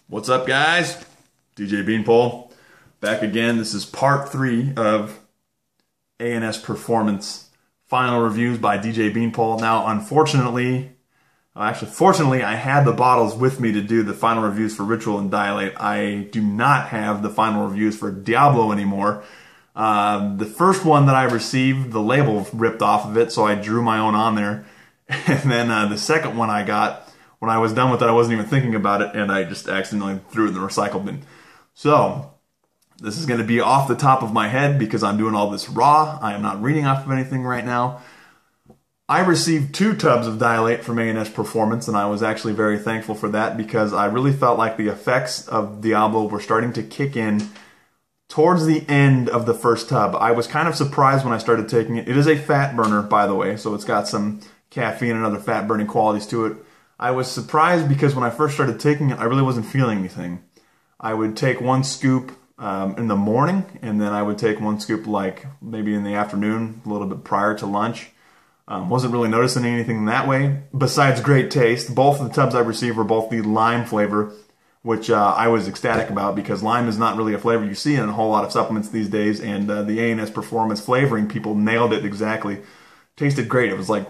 What's up, guys? DJ Beanpole back again. This is part 3 of ANS Performance final reviews by DJ Beanpole. Now, fortunately, I had the bottles with me to do the final reviews for Ritual and Dilate. I do not have the final reviews for Diablo anymore. The first one that I received, the label ripped off of it, so I drew my own on there. And then the second one I got, when I was done with it, I wasn't even thinking about it, and I just accidentally threw it in the recycle bin. So, this is going to be off the top of my head because I'm doing all this raw. I am not reading off of anything right now. I received 2 tubs of Dilate from ANS Performance, and I was actually very thankful for that because I really felt like the effects of Diablo were starting to kick in towards the end of the first tub. I was kind of surprised when I started taking it. It is a fat burner, by the way, so it's got some caffeine and other fat burning qualities to it. I was surprised because when I first started taking it, I really wasn't feeling anything. I would take 1 scoop in the morning, and then I would take 1 scoop like maybe in the afternoon, a little bit prior to lunch. Wasn't really noticing anything that way, besides great taste. Both of the tubs I received were both the lime flavor, which I was ecstatic about because lime is not really a flavor you see in a whole lot of supplements these days, and the ANS Performance flavoring people nailed it exactly. Tasted great. It was like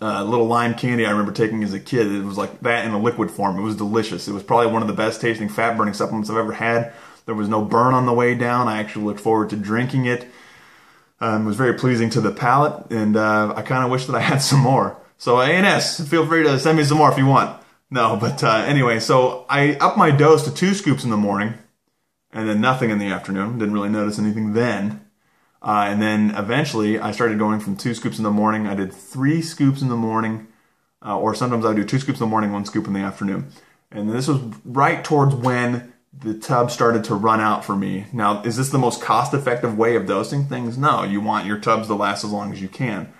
little lime candy I remember taking as a kid. It was like that in a liquid form. It was delicious. It was probably one of the best tasting fat burning supplements I've ever had. There was no burn on the way down. I actually looked forward to drinking it. It was very pleasing to the palate, and I kind of wish that I had some more. So ANS, feel free to send me some more if you want. No, but anyway, so I upped my dose to 2 scoops in the morning, and then nothing in the afternoon. Didn't really notice anything then. And then eventually I started going from 2 scoops in the morning. I did 3 scoops in the morning, or sometimes I would do 2 scoops in the morning, 1 scoop in the afternoon. And this was right towards when the tub started to run out for me. Now, is this the most cost-effective way of dosing things? No, you want your tubs to last as long as you can.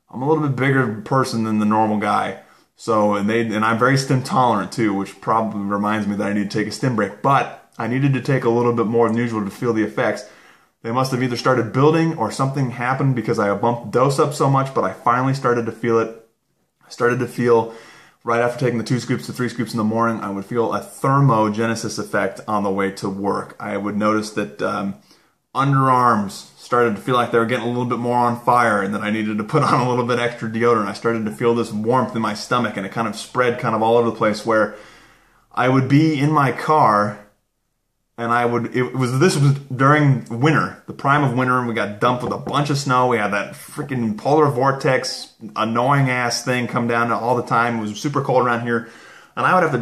I'm a little bit bigger person than the normal guy, so and I'm very stim tolerant too, which probably reminds me that I need to take a stim break. But I needed to take a little bit more than usual to feel the effects. They must have either started building or something happened because I bumped the dose up so much, but I finally started to feel it. I started to feel, right after taking the 2 scoops to 3 scoops in the morning, I would feel a thermogenesis effect on the way to work. I would notice that underarms started to feel like they were getting a little bit more on fire, and that I needed to put on a little bit extra deodorant. I started to feel this warmth in my stomach, and it kind of spread kind of all over the place, where I would be in my car, and this was during winter, the prime of winter, and we got dumped with a bunch of snow. We had that freaking polar vortex, annoying ass thing come down all the time. It was super cold around here, and I would have to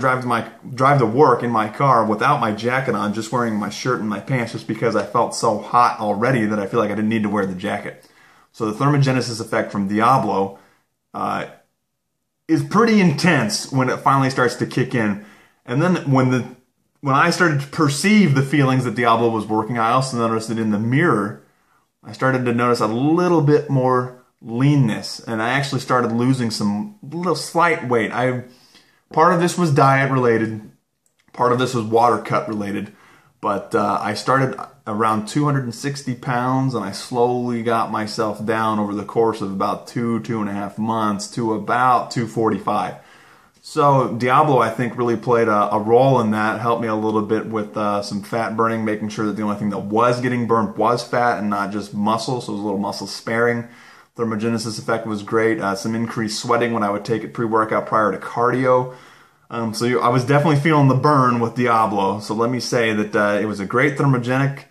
drive to work in my car without my jacket on, just wearing my shirt and my pants, just because I felt so hot already that I feel like I didn't need to wear the jacket. So the thermogenesis effect from Diablo is pretty intense when it finally starts to kick in, and then when I started to perceive the feelings that Diablo was working, I also noticed that in the mirror, I started to notice a little bit more leanness, and I actually started losing some little slight weight. Part of this was diet related, part of this was water cut related, but I started around 260 pounds, and I slowly got myself down over the course of about 2.5 months to about 245. So Diablo, I think, really played a role in that, helped me a little bit with some fat burning, making sure that the only thing that was getting burned was fat and not just muscle, so it was a little muscle sparing. Thermogenesis effect was great. Some increased sweating when I would take it pre-workout prior to cardio. So I was definitely feeling the burn with Diablo. So let me say that it was a great thermogenic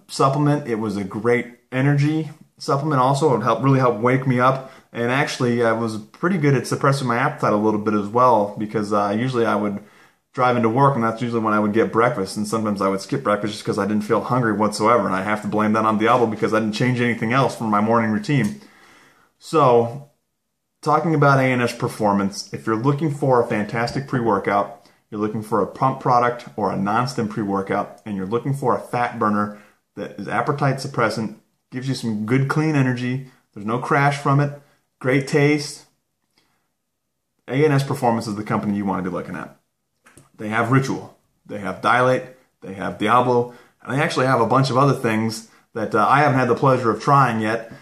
supplement. It was a great energy supplement also. It really helped wake me up. And actually, I was pretty good at suppressing my appetite a little bit as well, because usually I would drive into work, and that's usually when I would get breakfast, and sometimes I would skip breakfast just because I didn't feel hungry whatsoever, and I have to blame that on Diablo because I didn't change anything else from my morning routine. So, talking about ANS Performance, if you're looking for a fantastic pre-workout, you're looking for a pump product or a non-stim pre-workout, and you're looking for a fat burner that is appetite suppressant, gives you some good clean energy, there's no crash from it, great taste, ANS Performance is the company you want to be looking at. They have Ritual, they have Dilate, they have Diablo, and they actually have a bunch of other things that I haven't had the pleasure of trying yet,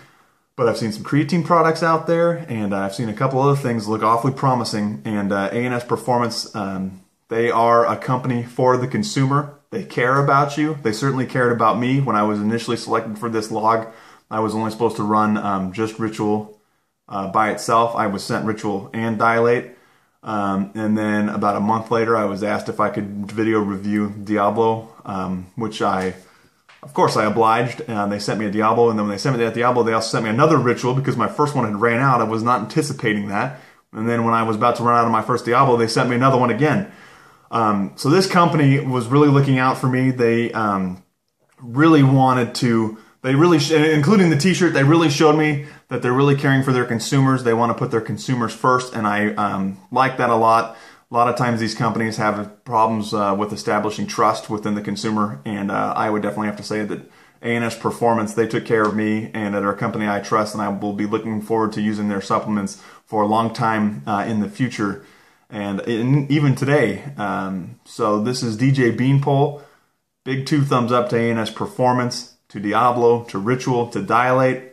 but I've seen some creatine products out there, and I've seen a couple other things look awfully promising, and ANS Performance They are a company for the consumer. They care about you. They certainly cared about me. When I was initially selected for this log, I was only supposed to run just Ritual by itself. I was sent Ritual and Dilate. And then about a month later, I was asked if I could video review Diablo, which of course I obliged. They sent me a Diablo, and then when they sent me that Diablo, they also sent me another Ritual because my first one had ran out. I was not anticipating that. And then when I was about to run out of my first Diablo, they sent me another one again. So this company was really looking out for me. They really wanted to, including the t-shirt, they really showed me that they're really caring for their consumers. They want to put their consumers first, and I like that a lot. A lot of times these companies have problems with establishing trust within the consumer, and I would definitely have to say that ANS Performance, they took care of me, and they're a company I trust, and I will be looking forward to using their supplements for a long time in the future, and even today. So this is DJ Beanpole. Big 2 thumbs up to ANS Performance, to Diablo, to Ritual, to Dilate.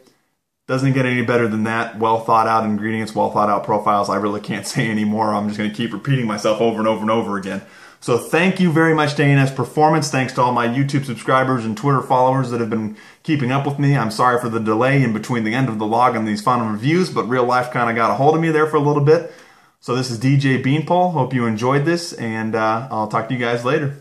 Doesn't get any better than that. Well thought out ingredients, well thought out profiles. I really can't say anymore. I'm just going to keep repeating myself over and over and over again. So thank you very much to ANS Performance. Thanks to all my YouTube subscribers and Twitter followers that have been keeping up with me. I'm sorry for the delay in between the end of the log and these final reviews, but real life kind of got a hold of me there for a little bit. So this is DJ Beanpole. Hope you enjoyed this, and I'll talk to you guys later.